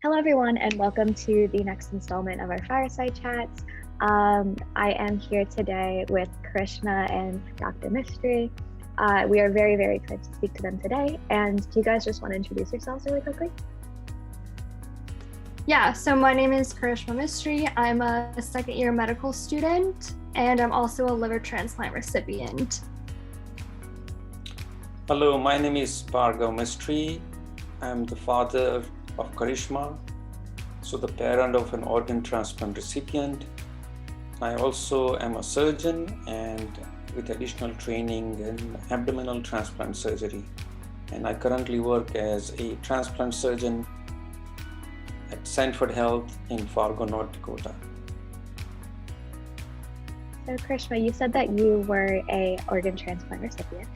Hello, everyone, and welcome to the next installment of our Fireside Chats. I am here today with Karishma and Dr. Mistry. We are very, very excited to speak to them today. And do you guys just want to introduce yourselves really quickly? Yeah, so my name is Karishma Mistry. I'm a second-year medical student, and I'm also a liver transplant recipient. Hello, my name is Dr.mistry. I'm the father of Karishma, so the parent of an organ transplant recipient. I also am a surgeon and with additional training in abdominal transplant surgery. And I currently work as a transplant surgeon at Sanford Health in Fargo, North Dakota. So Karishma, you said that you were an organ transplant recipient.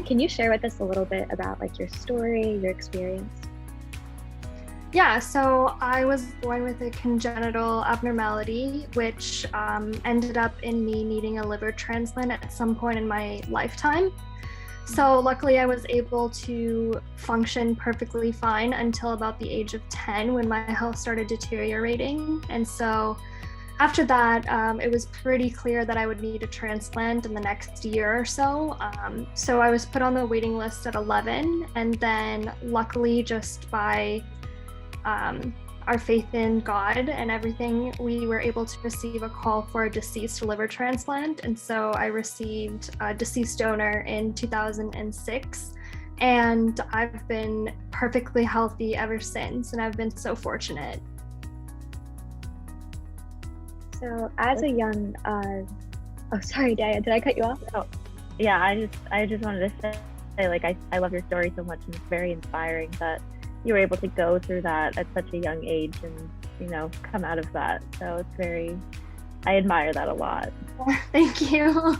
Can you share with us a little bit about your story, your experience? Yeah, so I was born with a congenital abnormality, which ended up in me needing a liver transplant at some point in my lifetime. So luckily I was able to function perfectly fine until about the age of 10 when my health started deteriorating. And so after that, it was pretty clear that I would need a transplant in the next year or so. So I was put on the waiting list at 11, and then luckily just by our faith in God and everything, we were able to receive a call for a deceased liver transplant. And so I received a deceased donor in 2006, and I've been perfectly healthy ever since, and I've been so fortunate. So as a young, oh, sorry, Daya, did I cut you off? Oh, yeah, I just wanted to say, I love your story so much, and it's very inspiring that you were able to go through that at such a young age and, come out of that. So I admire that a lot. Thank you.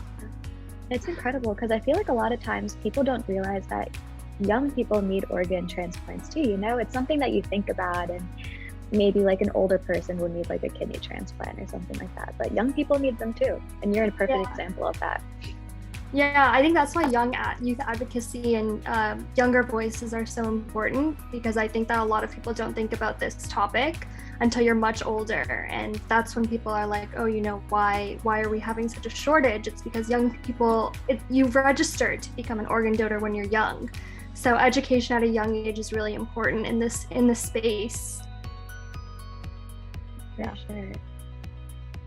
It's incredible because I feel like a lot of times people don't realize that young people need organ transplants too. It's something that you think about, and maybe an older person would need a kidney transplant or something like that. But young people need them too. And you're a perfect example of that. Yeah, I think that's why youth advocacy and younger voices are so important, because I think that a lot of people don't think about this topic until you're much older. And that's when people are like, oh, why are we having such a shortage? It's because young people, you've registered to become an organ donor when you're young. So education at a young age is really important in this space. For sure.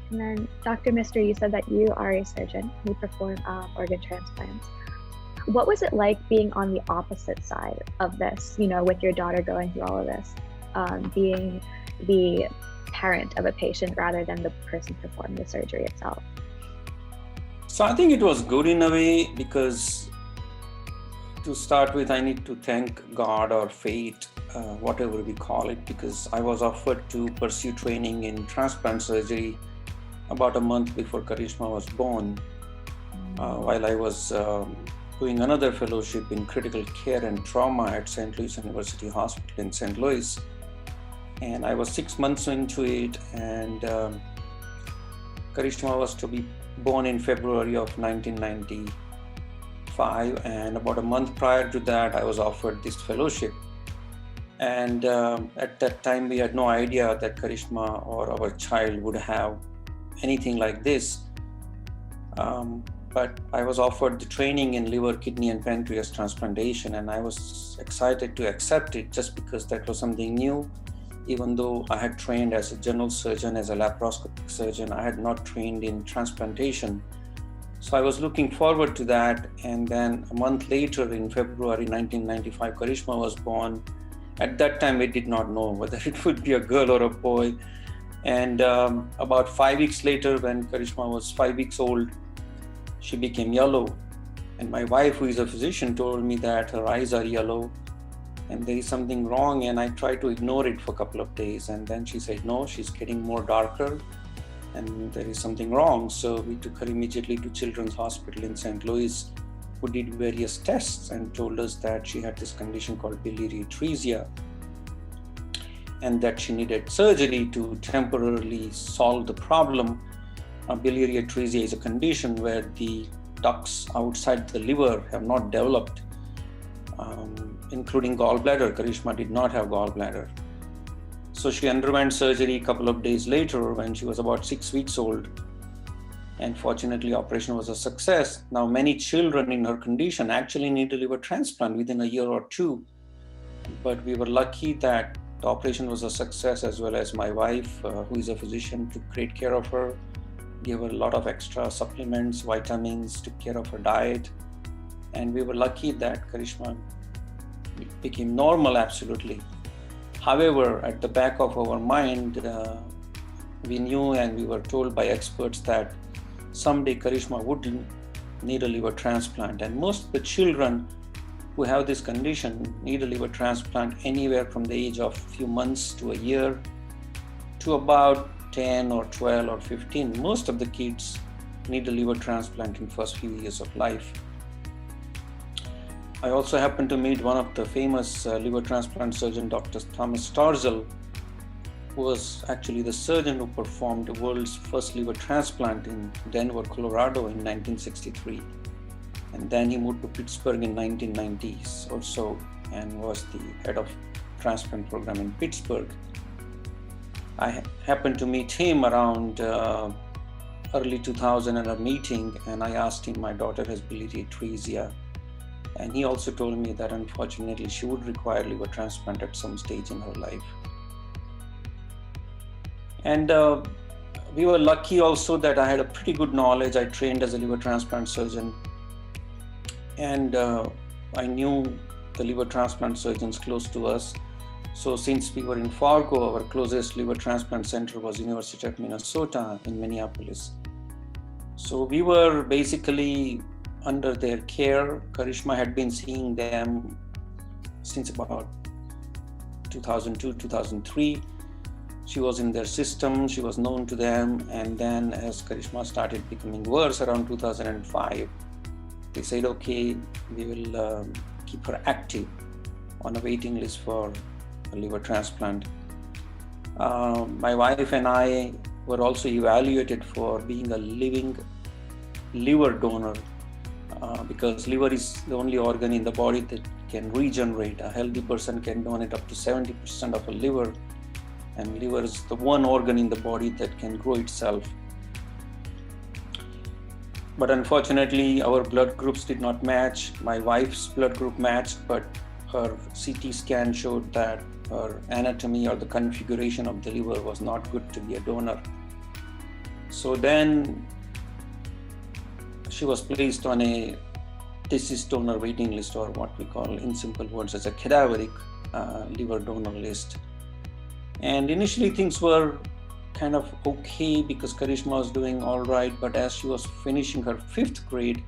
And then, Dr. Mistry, you said that you are a surgeon who perform organ transplants. What was it like being on the opposite side of this, with your daughter going through all of this, being the parent of a patient rather than the person performing the surgery itself? So I think it was good in a way, because to start with, I need to thank God or fate, whatever we call it, because I was offered to pursue training in transplant surgery about a month before Karishma was born, while I was doing another fellowship in critical care and trauma at St. Louis University Hospital in St. Louis. And I was 6 months into it, and Karishma was to be born in February of 1995. And about a month prior to that, I was offered this fellowship. And at that time, we had no idea that Karishma or our child would have anything like this. But I was offered the training in liver, kidney, and pancreas transplantation, and I was excited to accept it just because that was something new. Even though I had trained as a general surgeon, as a laparoscopic surgeon, I had not trained in transplantation. So I was looking forward to that. And then a month later, in February 1995, Karishma was born. At that time, we did not know whether it would be a girl or a boy. And about 5 weeks later, when Karishma was 5 weeks old, she became yellow. And my wife, who is a physician, told me that her eyes are yellow and there is something wrong. And I tried to ignore it for a couple of days. And then she said, no, she's getting more darker and there is something wrong. So we took her immediately to Children's Hospital in St. Louis, who did various tests and told us that she had this condition called biliary atresia, and that she needed surgery to temporarily solve the problem. Biliary atresia is a condition where the ducts outside the liver have not developed, including gallbladder. Karishma did not have gallbladder. So she underwent surgery a couple of days later when she was about 6 weeks old. And fortunately, operation was a success. Now, many children in her condition actually need a liver transplant within a year or two. But we were lucky that the operation was a success, as well as my wife, who is a physician, took great care of her, gave her a lot of extra supplements, vitamins, took care of her diet. And we were lucky that Karishma became normal, absolutely. However, at the back of our mind, we knew and we were told by experts that someday Karishma would need a liver transplant. And most of the children who have this condition need a liver transplant anywhere from the age of few months to a year to about 10 or 12 or 15. Most of the kids need a liver transplant in first few years of life. I also happened to meet one of the famous liver transplant surgeon, Dr. Thomas Starzl, who was actually the surgeon who performed the world's first liver transplant in Denver, Colorado in 1963. And then he moved to Pittsburgh in 1990s or so and was the head of transplant program in Pittsburgh. I happened to meet him around early 2000 at a meeting, and I asked him, my daughter has biliary atresia. And he also told me that unfortunately she would require liver transplant at some stage in her life. And we were lucky also that I had a pretty good knowledge. I trained as a liver transplant surgeon. And I knew the liver transplant surgeons close to us. So since we were in Fargo, our closest liver transplant center was University of Minnesota in Minneapolis. So we were basically under their care. Karishma had been seeing them since about 2002, 2003. She was in their system, she was known to them. And then as Karishma started becoming worse around 2005, they said, okay, we will keep her active on a waiting list for a liver transplant. My wife and I were also evaluated for being a living liver donor because liver is the only organ in the body that can regenerate. A healthy person can donate up to 70% of a liver, and liver is the one organ in the body that can grow itself. But unfortunately, our blood groups did not match. My wife's blood group matched, but her CT scan showed that her anatomy or the configuration of the liver was not good to be a donor. So then she was placed on a deceased donor waiting list, or what we call in simple words as a cadaveric liver donor list. And initially things were kind of okay because Karishma was doing all right, but as she was finishing her 5th grade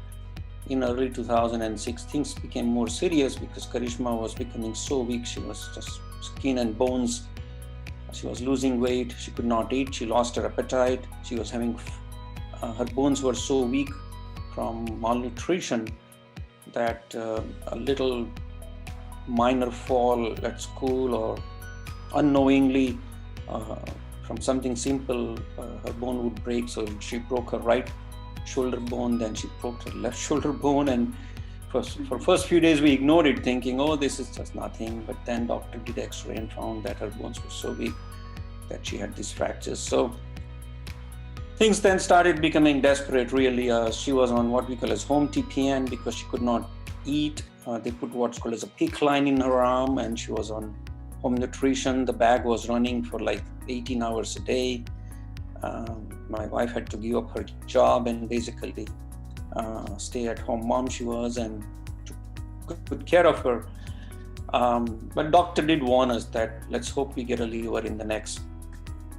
in early 2006, things became more serious because Karishma was becoming so weak. She was just skin and bones. She was losing weight. She could not eat. She lost her appetite. She was having, her bones were so weak from malnutrition that a little minor fall at school or unknowingly from something simple, her bone would break. So she broke her right shoulder bone, then she broke her left shoulder bone. And for first few days, we ignored it, thinking, oh, this is just nothing. But then doctor did X-ray and found that her bones were so weak that she had these fractures. So things then started becoming desperate, really. She was on what we call as home TPN because she could not eat. They put what's called as a PICC line in her arm, and she was on home nutrition. The bag was running for like 18 hours a day. My wife had to give up her job and basically stay at home mom she was and took good care of her. But doctor did warn us that let's hope we get a liver in the next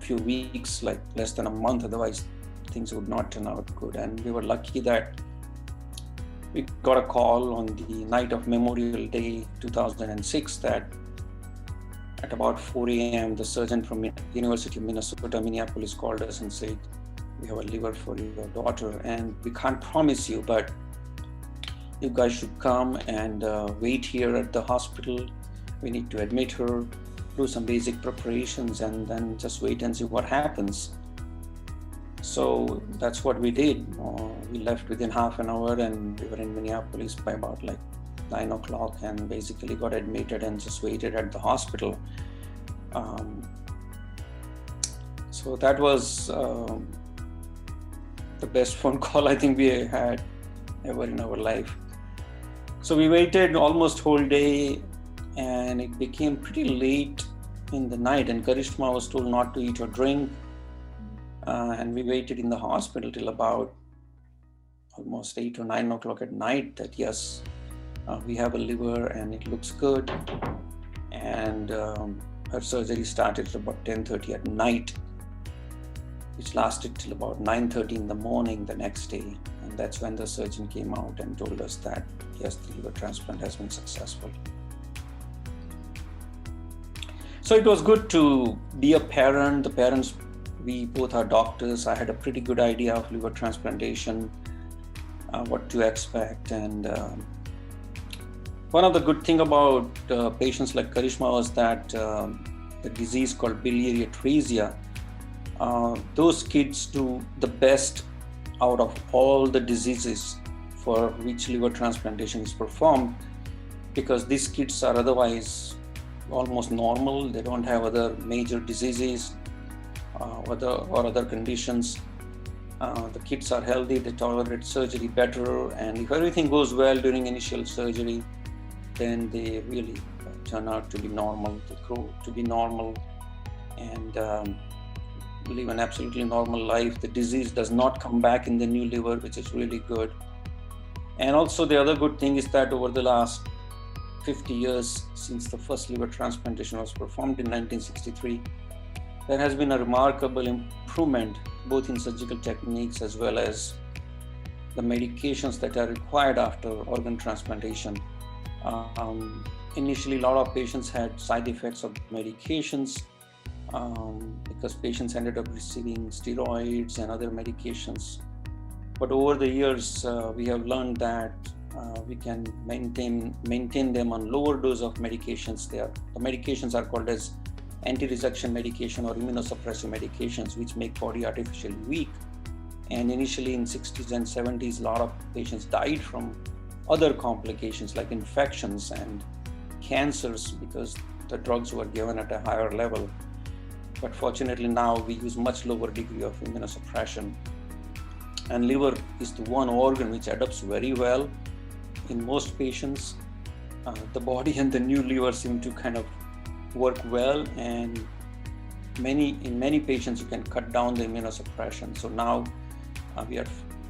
few weeks, like less than a month, otherwise things would not turn out good. And we were lucky that we got a call on the night of Memorial Day 2006 that at about 4 a.m. the surgeon from University of Minnesota, Minneapolis called us and said, we have a liver for your daughter and we can't promise you, but you guys should come and wait here at the hospital. We need to admit her, do some basic preparations, and then just wait and see what happens. So that's what we did. We left within half an hour and we were in Minneapolis by about like 9 o'clock and basically got admitted and just waited at the hospital. So that was the best phone call I think we had ever in our life. So we waited almost whole day, and it became pretty late in the night, and Karishma was told not to eat or drink. And we waited in the hospital till about almost 8 or 9 o'clock at night that yes, we have a liver and it looks good. And her surgery started at about 10:30 at night, which lasted till about 9:30 in the morning the next day. And that's when the surgeon came out and told us that yes, the liver transplant has been successful. So it was good to be a parent. The parents, we both are doctors. I had a pretty good idea of liver transplantation, what to expect. And one of the good thing about patients like Karishma was that the disease called biliary atresia, those kids do the best out of all the diseases for which liver transplantation is performed, because these kids are otherwise almost normal. They don't have other major diseases or other conditions. The kids are healthy, they tolerate surgery better, and if everything goes well during initial surgery, then they really turn out to be normal. They grow to be normal and live an absolutely normal life. The disease does not come back in the new liver, which is really good. And also the other good thing is that over the last 50 years since the first liver transplantation was performed in 1963, there has been a remarkable improvement both in surgical techniques as well as the medications that are required after organ transplantation. Initially, a lot of patients had side effects of medications because patients ended up receiving steroids and other medications. But over the years, we have learned that we can maintain them on lower dose of medications. The medications are called as anti-rejection medication or immunosuppressive medications, which make body artificially weak. And initially in 60s and 70s, a lot of patients died from other complications like infections and cancers because the drugs were given at a higher level. But fortunately now we use much lower degree of immunosuppression. And liver is the one organ which adapts very well in most patients. The body and the new liver seem to kind of work well, and in many patients you can cut down the immunosuppression. So now we are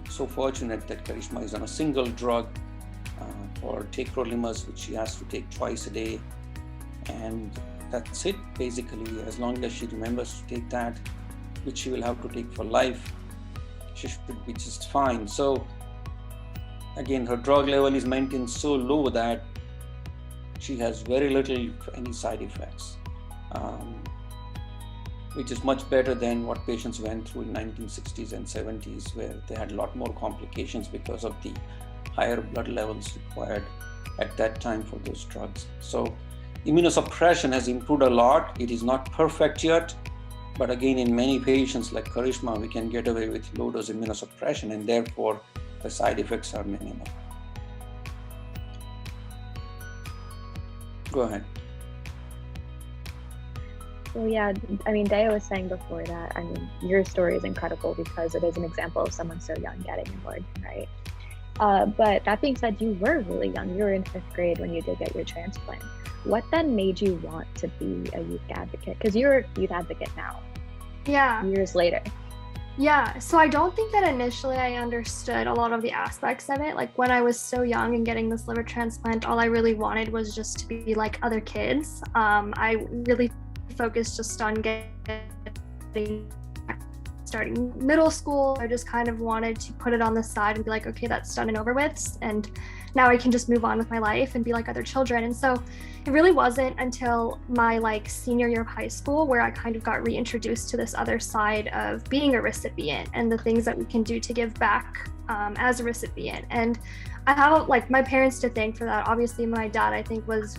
so fortunate that Karishma is on a single drug for tacrolimus, which she has to take twice a day, and that's it basically. As long as she remembers to take that, which she will have to take for life, she should be just fine. So again, her drug level is maintained so low that she has very little, if any, side effects, which is much better than what patients went through in 1960s and 70s, where they had a lot more complications because of the higher blood levels required at that time for those drugs. So immunosuppression has improved a lot. It is not perfect yet, but again, in many patients like Karishma, we can get away with low dose immunosuppression, and therefore the side effects are minimal. Go ahead. Well, yeah, I mean, Daya was saying before that, I mean, your story is incredible because it is an example of someone so young getting an organ, right? But that being said, you were really young. You were in 5th grade when you did get your transplant. What then made you want to be a youth advocate? Because you're a youth advocate now. Yeah. Years later. Yeah, so I don't think that initially I understood a lot of the aspects of it. Like when I was so young and getting this liver transplant, all I really wanted was just to be like other kids. I really focused just on starting middle school. I just kind of wanted to put it on the side and be like, okay, that's done and over with, and now I can just move on with my life and be like other children. And so it really wasn't until my senior year of high school where I kind of got reintroduced to this other side of being a recipient and the things that we can do to give back as a recipient. And I have my parents to thank for that. Obviously my dad, I think, was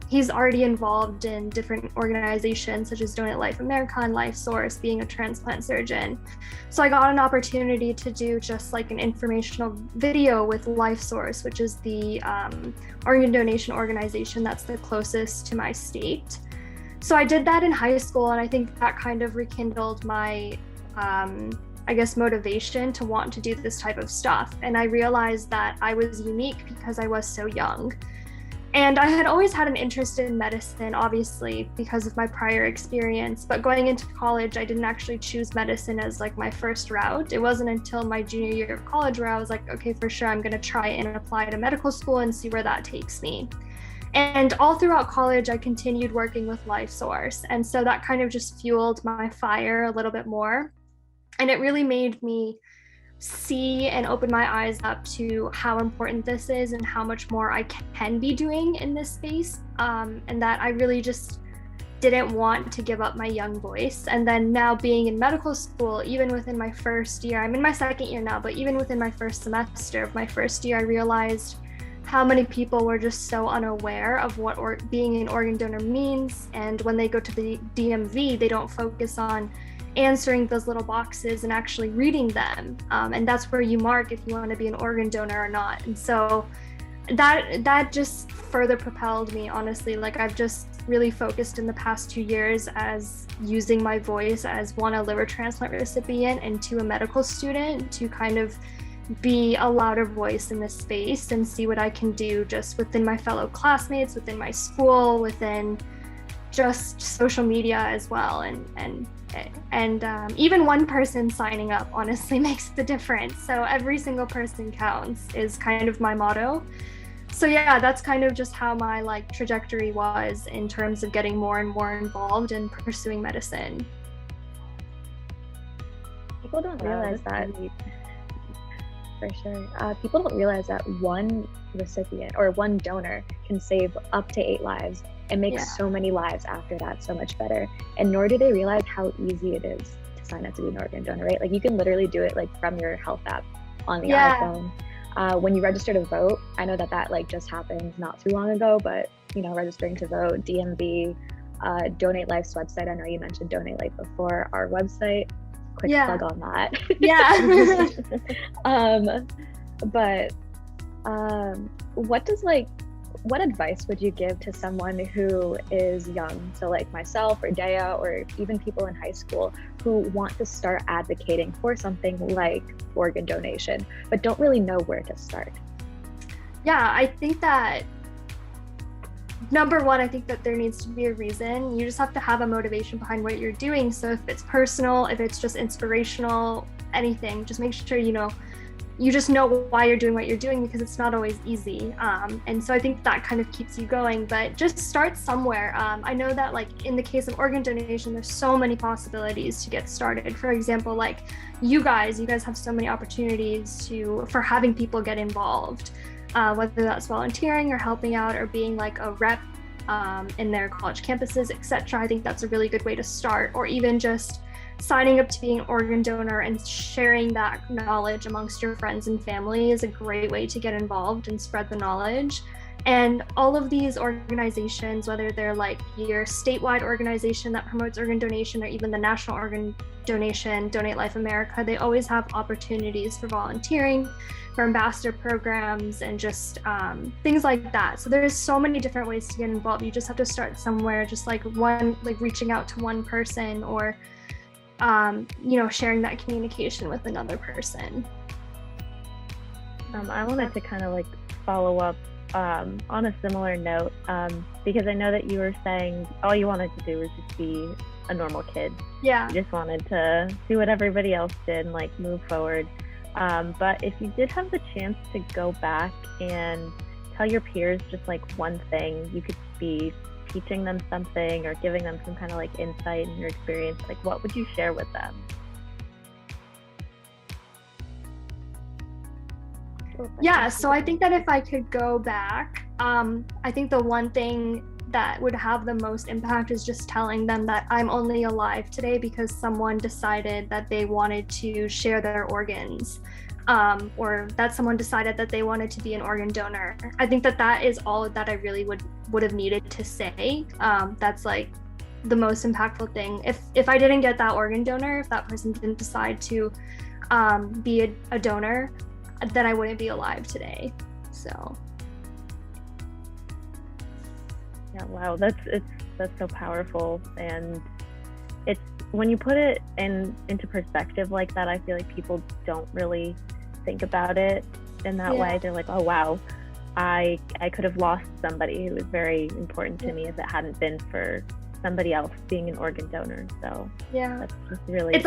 he's already involved in different organizations such as Donate Life America and Life Source, being a transplant surgeon. So I got an opportunity to do just an informational video with Life Source, which is the organ donation organization that's the closest to my state. So I did that in high school, and I think that kind of rekindled my, I guess, motivation to want to do this type of stuff. And I realized that I was unique because I was so young. And I had always had an interest in medicine, obviously, because of my prior experience. But going into college, I didn't actually choose medicine as like my first route. It wasn't until my junior year of college where I was like, okay, for sure, I'm going to try and apply to medical school and see where that takes me. And all throughout college, I continued working with LifeSource. And so that kind of just fueled my fire a little bit more. And it really made me see and open my eyes up to how important this is and how much more I can be doing in this space, and that I really just didn't want to give up my young voice. And then now being in medical school, even within my first year, I'm in my second year now, but even within my first semester of my first year, I realized how many people were just so unaware of what being an organ donor means. And when they go to the DMV, they don't focus on answering those little boxes and actually reading them, and that's where you mark if you want to be an organ donor or not. And so that just further propelled me, honestly. Like, I've just really focused in the past 2 years as using my voice as, one, a liver transplant recipient, and two, a medical student, to kind of be a louder voice in this space and see what I can do just within my fellow classmates, within my school, within just social media as well. And even one person signing up honestly makes the difference. So every single person counts is kind of my motto. So yeah, that's kind of just how my like trajectory was in terms of getting more and more involved in pursuing medicine. People don't realize that. For sure. People don't realize that one recipient or one donor can save up to 8 lives and make so many lives after that so much better. And nor do they realize how easy it is to sign up to be an organ donor, right? Like, you can literally do it like from your health app on the iPhone. When you register to vote, I know that like just happened not too long ago, but you know, registering to vote, DMV, Donate Life's website. I know you mentioned Donate Life before. Our website, quick plug on that. What advice would you give to someone who is young, so like myself or Dea, or even people in high school who want to start advocating for something like organ donation, but don't really know where to start? Yeah, I think that number one, I think that there needs to be a reason. You just have to have a motivation behind what you're doing. So if it's personal, if it's just inspirational, anything, just make sure you just know why you're doing what you're doing, because it's not always easy. And so I think that kind of keeps you going, but just start somewhere. I know that like in the case of organ donation, there's so many possibilities to get started. For example, like you guys have so many opportunities for having people get involved, whether that's volunteering or helping out or being like a rep in their college campuses, etc. I think that's a really good way to start, or even just signing up to be an organ donor and sharing that knowledge amongst your friends and family is a great way to get involved and spread the knowledge. And all of these organizations, whether they're like your statewide organization that promotes organ donation or even the national organ donation, Donate Life America, they always have opportunities for volunteering, for ambassador programs, and just things like that. So there's so many different ways to get involved. You just have to start somewhere, just like reaching out to one person, or sharing that communication with another person. I wanted to kind of like follow up on a similar note, because I know that you were saying all you wanted to do was just be a normal kid. Yeah. You just wanted to do what everybody else did and like move forward. But if you did have the chance to go back and tell your peers just like one thing, you could be teaching them something or giving them some kind of like insight in your experience, like what would you share with them? Yeah, so I think that if I could go back, I think the one thing that would have the most impact is just telling them that I'm only alive today because someone decided that they wanted to share their organs, or that someone decided that they wanted to be an organ donor. I think that that is all that I really would have needed to say. That's like the most impactful thing. If I didn't get that organ donor, if that person didn't decide to be a donor, then I wouldn't be alive today. So Yeah, wow, that's so powerful, and it's when you put it into perspective like that, I feel like people don't really think about it in that way. They're like, oh wow, I could have lost somebody who was very important to me if it hadn't been for somebody else being an organ donor. So that's just really it's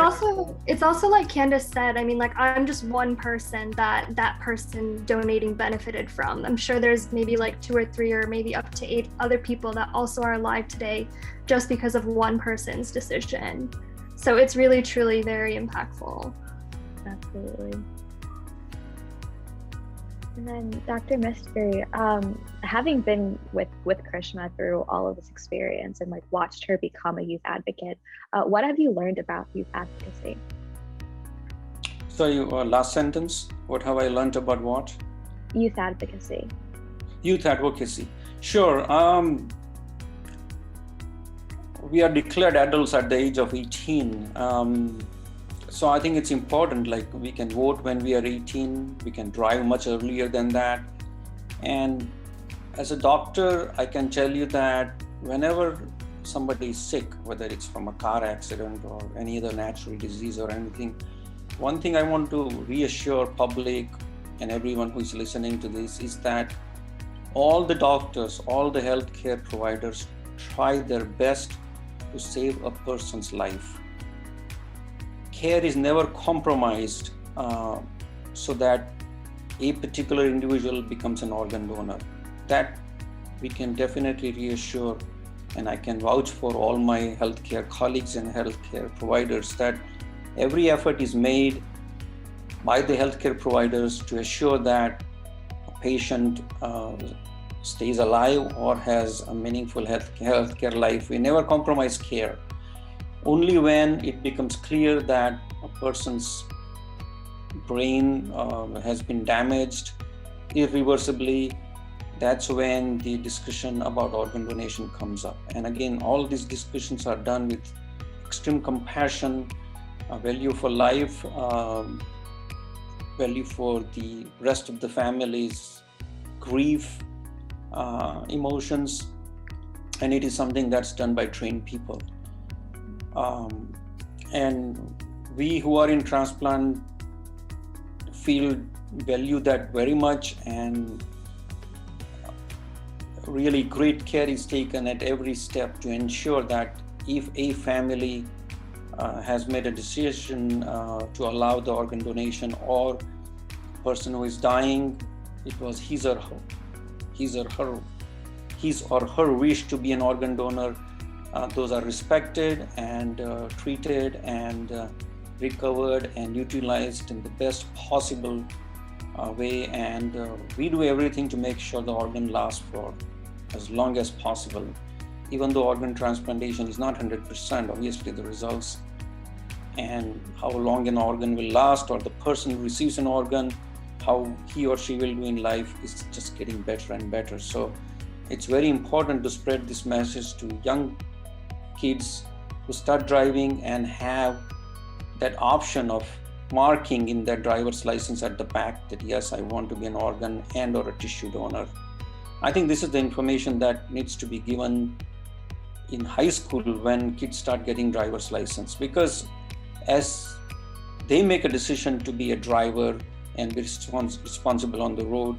also like Candace said, I mean, like, I'm just one person that person donating benefited from. I'm sure there's maybe like 2 or 3 or maybe up to 8 other people that also are alive today just because of one person's decision. So it's really truly very impactful. Absolutely. And then Dr. Mistry, having been with Karishma through all of this experience and like watched her become a youth advocate, what have you learned about youth advocacy? Sorry, last sentence. What have I learned about what? Youth advocacy. Youth advocacy. Sure. We are declared adults at the age of 18. So I think it's important, like we can vote when we are 18, we can drive much earlier than that. And as a doctor, I can tell you that whenever somebody is sick, whether it's from a car accident or any other natural disease or anything, one thing I want to reassure public and everyone who is listening to this is that all the doctors, all the healthcare providers try their best to save a person's life. Care is never compromised so that a particular individual becomes an organ donor. That we can definitely reassure, and I can vouch for all my healthcare colleagues and healthcare providers that every effort is made by the healthcare providers to assure that a patient stays alive or has a meaningful healthcare life. We never compromise care. Only when it becomes clear that a person's brain has been damaged irreversibly, that's when the discussion about organ donation comes up. And again, all these discussions are done with extreme compassion, value for life, value for the rest of the family's grief, emotions, and it is something that's done by trained people. And we who are in transplant field value that very much, and really great care is taken at every step to ensure that if a family has made a decision to allow the organ donation, or person who is dying, it was his or her wish to be an organ donor, those are respected and treated and recovered and utilized in the best possible way. And we do everything to make sure the organ lasts for as long as possible. Even though organ transplantation is not 100%, obviously the results and how long an organ will last, or the person who receives an organ, how he or she will do in life, is just getting better and better. So it's very important to spread this message to young kids who start driving and have that option of marking in their driver's license at the back that yes, I want to be an organ and or a tissue donor. I think this is the information that needs to be given in high school when kids start getting driver's license, because as they make a decision to be a driver and be responsible on the road,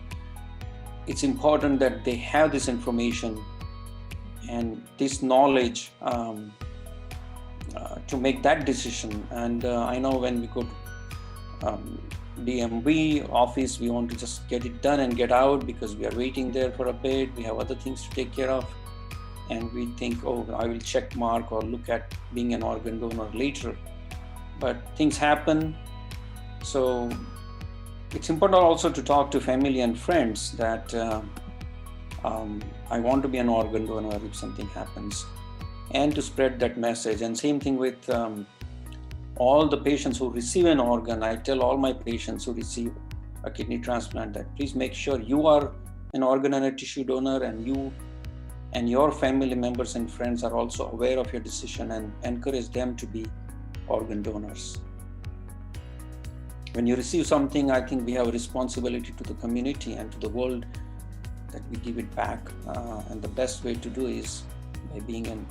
it's important that they have this information and this knowledge to make that decision. And I know when we go to DMV office, we want to just get it done and get out because we are waiting there for a bit, we have other things to take care of, and we think, oh, I will check mark or look at being an organ donor later. But things happen. So it's important also to talk to family and friends that I want to be an organ donor if something happens, and to spread that message. And same thing with all the patients who receive an organ. I tell all my patients who receive a kidney transplant that please make sure you are an organ and a tissue donor, and you and your family members and friends are also aware of your decision, and encourage them to be organ donors. When you receive something, I think we have a responsibility to the community and to the world that we give it back. And the best way to do is by being an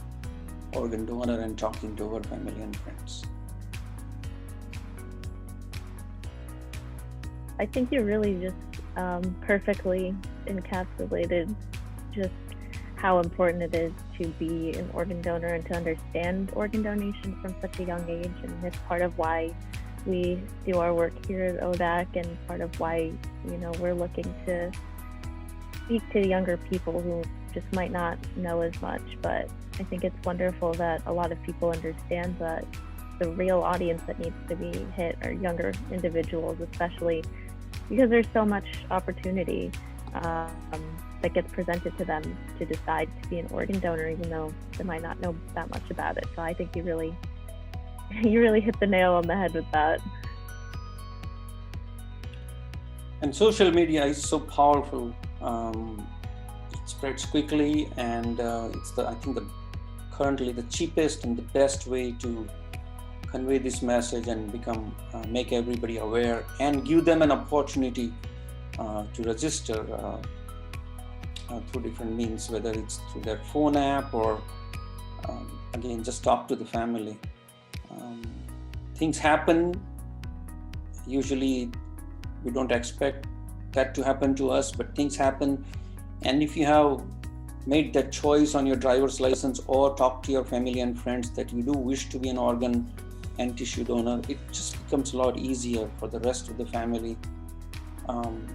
organ donor and talking to our family and friends. I think you really just perfectly encapsulated just how important it is to be an organ donor and to understand organ donation from such a young age. And it's part of why we do our work here at ODAC, and part of why, you know, we're looking to speak to younger people who just might not know as much. But I think it's wonderful that a lot of people understand that the real audience that needs to be hit are younger individuals, especially because there's so much opportunity that gets presented to them to decide to be an organ donor, even though they might not know that much about it. So I think you really hit the nail on the head with that. And social media is so powerful. It spreads quickly, and it's I think currently the cheapest and the best way to convey this message and make everybody aware and give them an opportunity to register through different means, whether it's through their phone app or again, just talk to the family. Things happen. Usually we don't expect that to happen to us, but things happen. And if you have made that choice on your driver's license or talk to your family and friends that you do wish to be an organ and tissue donor, it just becomes a lot easier for the rest of the family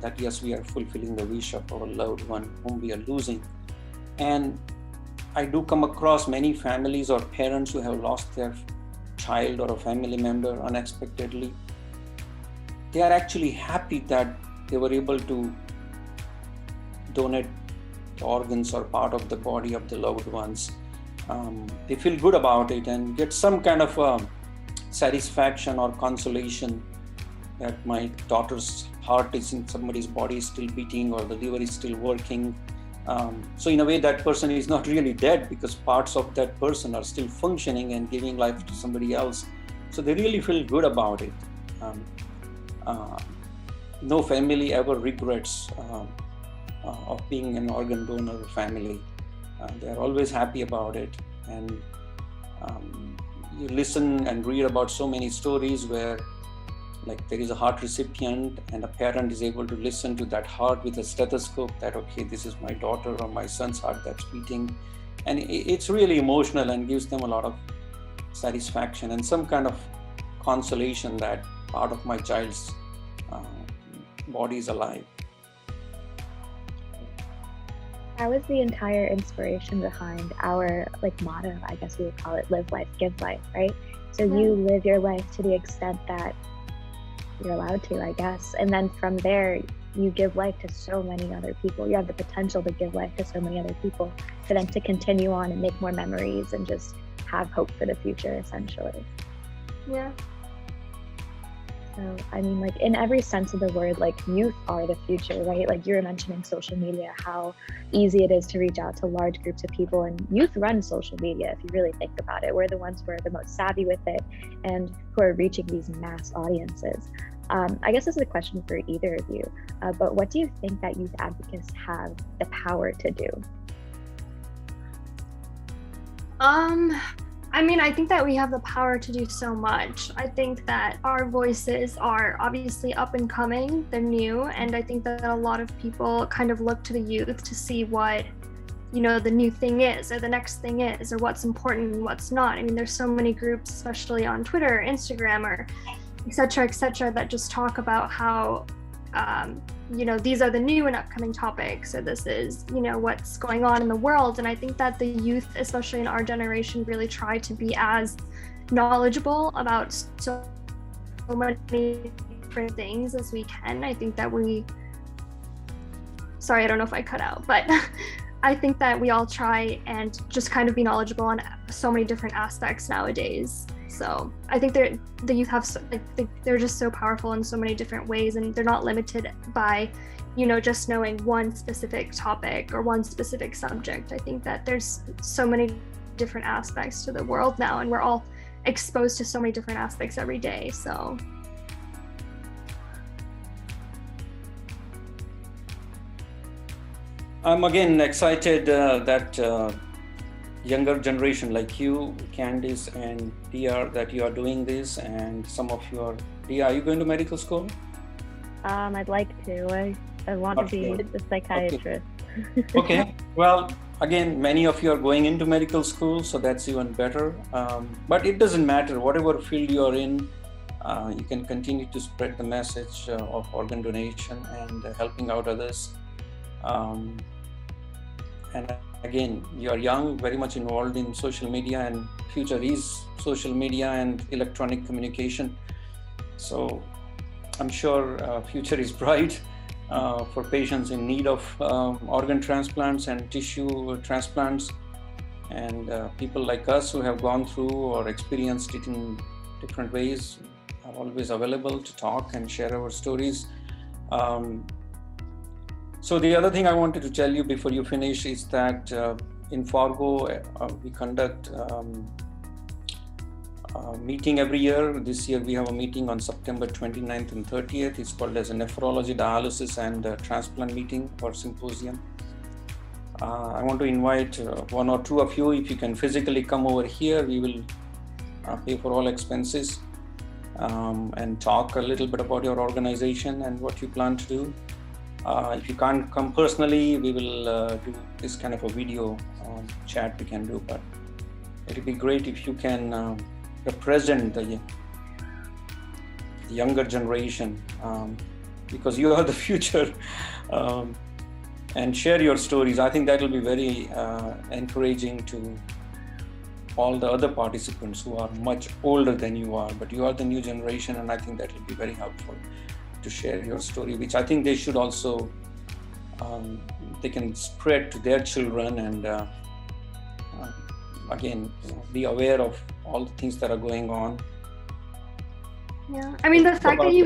that yes, we are fulfilling the wish of our loved one whom we are losing. And I do come across many families or parents who have lost their child or a family member unexpectedly. They are actually happy that they were able to donate organs or part of the body of the loved ones. They feel good about it and get some kind of satisfaction or consolation that my daughter's heart is in somebody's body is still beating, or the liver is still working. So in a way, that person is not really dead, because parts of that person are still functioning and giving life to somebody else. So they really feel good about it. No family ever regrets of being an organ donor family. They are always happy about it. And you listen and read about so many stories where, like, there is a heart recipient and a parent is able to listen to that heart with a stethoscope, that, okay, this is my daughter or my son's heart that's beating. And it's really emotional and gives them a lot of satisfaction and some kind of consolation that part of my child's body is alive. That was the entire inspiration behind our motto, I guess we would call it, live life, give life, right? So you live your life to the extent that you're allowed to, I guess. And then from there, you give life to so many other people. You have the potential to give life to so many other people for them to continue on and make more memories and just have hope for the future, essentially. Yeah. So, I mean, in every sense of the word, youth are the future, right? You were mentioning social media, how easy it is to reach out to large groups of people, and youth run social media, if you really think about it. We're the ones who are the most savvy with it and who are reaching these mass audiences. I guess this is a question for either of you, but what do you think that youth advocates have the power to do? I mean, I think that we have the power to do so much. I think that our voices are obviously up and coming, they're new, and I think that a lot of people kind of look to the youth to see what, the new thing is, or the next thing is, or what's important and what's not. I mean, there's so many groups, especially on Twitter, Instagram, or et cetera, that just talk about how, these are the new and upcoming topics, or this is, what's going on in the world. And I think that the youth, especially in our generation, really try to be as knowledgeable about so many different things as we can. I think that sorry, I don't know if I cut out, but I think that we all try and just kind of be knowledgeable on so many different aspects nowadays. So I think the youth have, they're just so powerful in so many different ways, and they're not limited by, just knowing one specific topic or one specific subject. I think that there's so many different aspects to the world now, and we're all exposed to so many different aspects every day. So. I'm again excited that younger generation like you, Candice and DR, that you are doing this, and some of you are. DR, are you going to medical school? I'd like to. I want to be a psychiatrist. Okay. Well, again, many of you are going into medical school, so that's even better. But it doesn't matter. Whatever field you are in, you can continue to spread the message of organ donation and helping out others. And again, you are young, very much involved in social media, and future is social media and electronic communication. So I'm sure future is bright for patients in need of organ transplants and tissue transplants, and people like us who have gone through or experienced it in different ways are always available to talk and share our stories. So the other thing I wanted to tell you before you finish is that in Fargo, we conduct a meeting every year. This year we have a meeting on September 29th and 30th. It's called as a nephrology, dialysis and transplant meeting or symposium. I want to invite one or two of you. If you can physically come over here, we will pay for all expenses and talk a little bit about your organization and what you plan to do. If you can't come personally, we will do this kind of a video chat we can do, but it would be great if you can represent the younger generation, because you are the future, and share your stories. I think that will be very encouraging to all the other participants who are much older than you are, but you are the new generation, and I think that will be very helpful to share your story, which I think they should also, they can spread to their children, and again, be aware of all the things that are going on. Yeah, I mean, the fact that you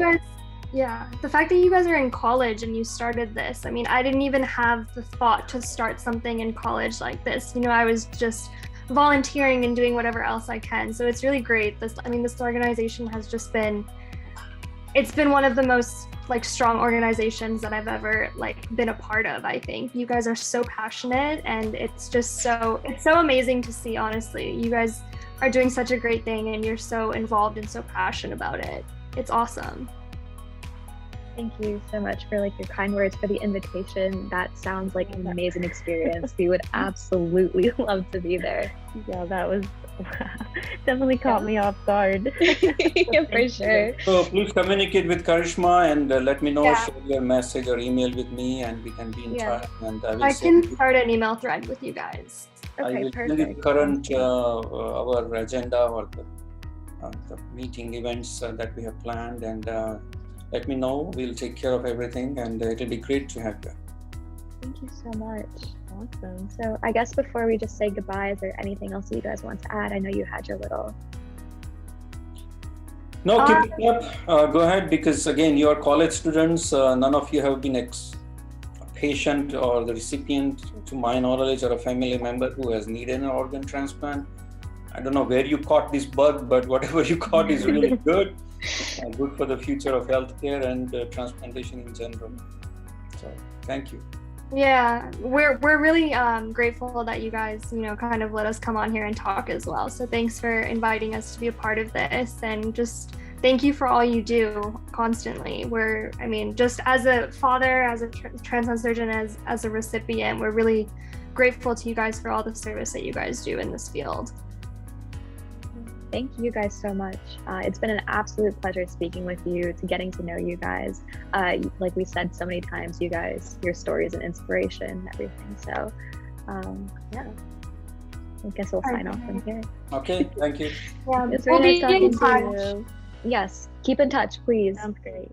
guys are in college and you started this, I mean, I didn't even have the thought to start something in college like this. You know, I was just volunteering and doing whatever else I can. So it's really great. This organization has just been, it's been one of the most strong organizations that I've ever been a part of. I think you guys are so passionate, and it's so amazing to see. Honestly, you guys are doing such a great thing, and you're so involved and so passionate about it. It's awesome. Thank you so much for your kind words, for the invitation. That sounds like an amazing experience. We would absolutely love to be there. Yeah, that was definitely caught me off guard. Yeah, for sure. So please communicate with Karishma and let me know, share your message or email with me, and we can be in touch. And I can start an email thread with you guys. Okay, I will perfect. tell you current our agenda or the meeting events that we have planned, and let me know. We'll take care of everything, and it'll be great to have you. Thank you so much. Awesome. So I guess before we just say goodbye, is there anything else you guys want to add? I know you had your little... No, keep it up. Go ahead, because again, you are college students. None of you have been a patient or the recipient, to my knowledge, or a family member who has needed an organ transplant. I don't know where you caught this bug, but whatever you caught is really good. Good for the future of healthcare and transplantation in general. So thank you. Yeah, we're really grateful that you guys, kind of let us come on here and talk as well. So thanks for inviting us to be a part of this, and just thank you for all you do constantly. Just as a father, as a transplant surgeon, as a recipient, we're really grateful to you guys for all the service that you guys do in this field. Thank you guys so much. It's been an absolute pleasure speaking with you, getting to know you guys. Like we said so many times, you guys, your story is an inspiration and everything. So yeah, I guess we'll sign off from here. Okay, thank you. It's really nice talking to you. Yes, keep in touch, please. Sounds great.